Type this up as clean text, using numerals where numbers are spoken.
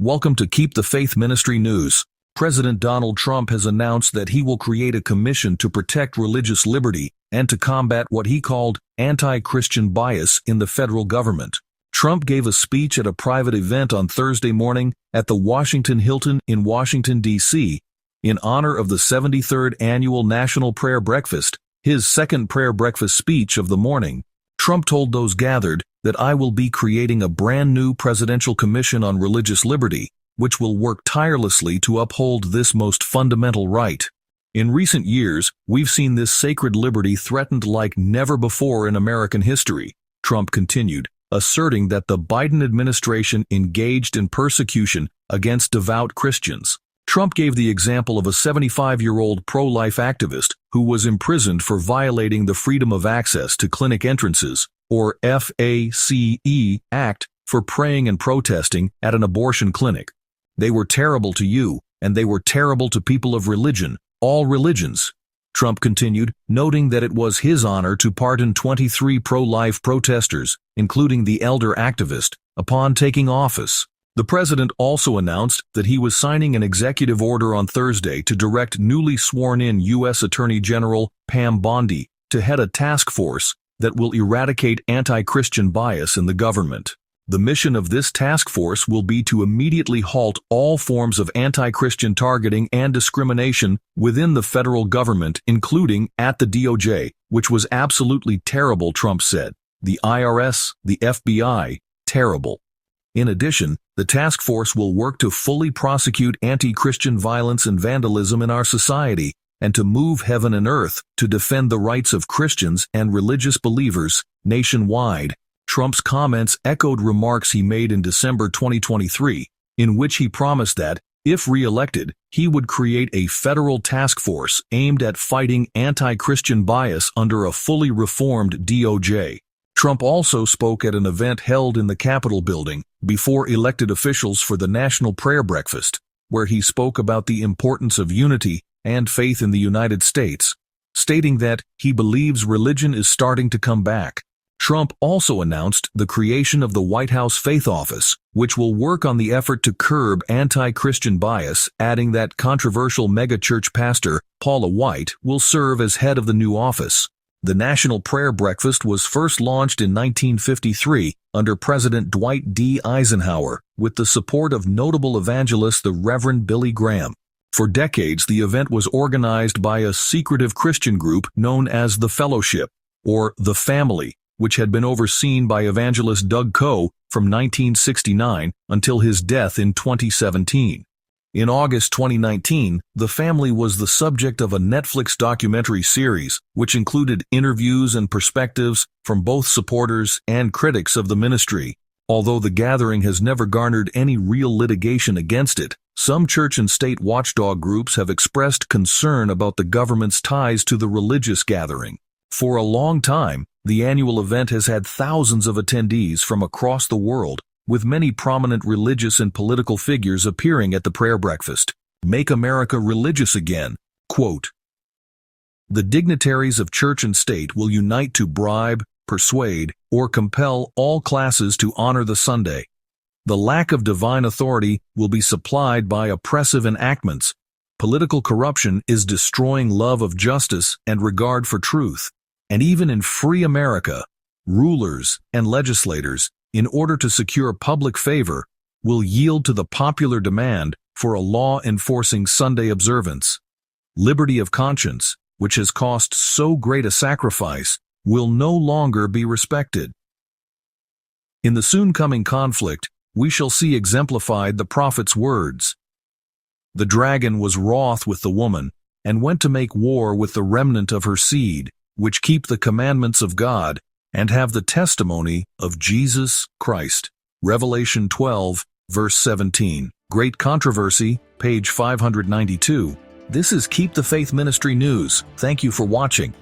Welcome to Keep the Faith Ministry News. President Donald Trump has announced that he will create a commission to protect religious liberty and to combat what he called anti-Christian bias in the federal government. Trump gave a speech at a private event on Thursday morning at the Washington Hilton in Washington, D.C., in honor of the 73rd Annual National Prayer Breakfast, his second prayer breakfast speech of the morning. Trump told those gathered that I will be creating a brand new presidential commission on religious liberty, which will work tirelessly to uphold this most fundamental right. In recent years, we've seen this sacred liberty threatened like never before in American history, Trump continued, asserting that the Biden administration engaged in persecution against devout Christians. Trump gave the example of a 75-year-old pro-life activist who was imprisoned for violating the Freedom of Access to Clinic Entrances, or FACE, Act for praying and protesting at an abortion clinic. They were terrible to you, and they were terrible to people of religion, all religions. Trump continued, noting that it was his honor to pardon 23 pro-life protesters, including the elder activist, upon taking office. The president also announced that he was signing an executive order on Thursday to direct newly sworn-in U.S. Attorney General Pam Bondi to head a task force that will eradicate anti-Christian bias in the government. The mission of this task force will be to immediately halt all forms of anti-Christian targeting and discrimination within the federal government, including at the DOJ, which was absolutely terrible, Trump said. The IRS, the FBI, terrible. In addition, the task force will work to fully prosecute anti-Christian violence and vandalism in our society, and to move heaven and earth to defend the rights of Christians and religious believers nationwide. Trump's comments echoed remarks he made in December 2023, in which he promised that, if re-elected, he would create a federal task force aimed at fighting anti-Christian bias under a fully reformed DOJ. Trump also spoke at an event held in the Capitol building before elected officials for the National Prayer Breakfast, where he spoke about the importance of unity and faith in the United States, stating that he believes religion is starting to come back. Trump also announced the creation of the White House Faith Office, which will work on the effort to curb anti-Christian bias, adding that controversial megachurch pastor Paula White will serve as head of the new office. The National Prayer Breakfast was first launched in 1953 under President Dwight D. Eisenhower with the support of notable evangelist the Reverend Billy Graham. For decades, the event was organized by a secretive Christian group known as the Fellowship, or the Family, which had been overseen by evangelist Doug Coe from 1969 until his death in 2017. In August 2019, the Family was the subject of a Netflix documentary series, which included interviews and perspectives from both supporters and critics of the ministry. Although the gathering has never garnered any real litigation against it, some church and state watchdog groups have expressed concern about the government's ties to the religious gathering. For a long time, the annual event has had thousands of attendees from across the world, with many prominent religious and political figures appearing at the prayer breakfast. Make America religious again. Quote, the dignitaries of church and state will unite to bribe, persuade, or compel all classes to honor the Sunday. The lack of divine authority will be supplied by oppressive enactments. Political corruption is destroying love of justice and regard for truth. And even in free America, rulers and legislators, in order to secure public favor, will yield to the popular demand for a law enforcing Sunday observance. Liberty of conscience, which has cost so great a sacrifice, will no longer be respected. In the soon coming conflict, we shall see exemplified the prophet's words. The dragon was wroth with the woman, and went to make war with the remnant of her seed, which keep the commandments of God, and have the testimony of Jesus Christ. Revelation 12, verse 17. Great Controversy, page 592. This is Keep the Faith Ministry News. Thank you for watching.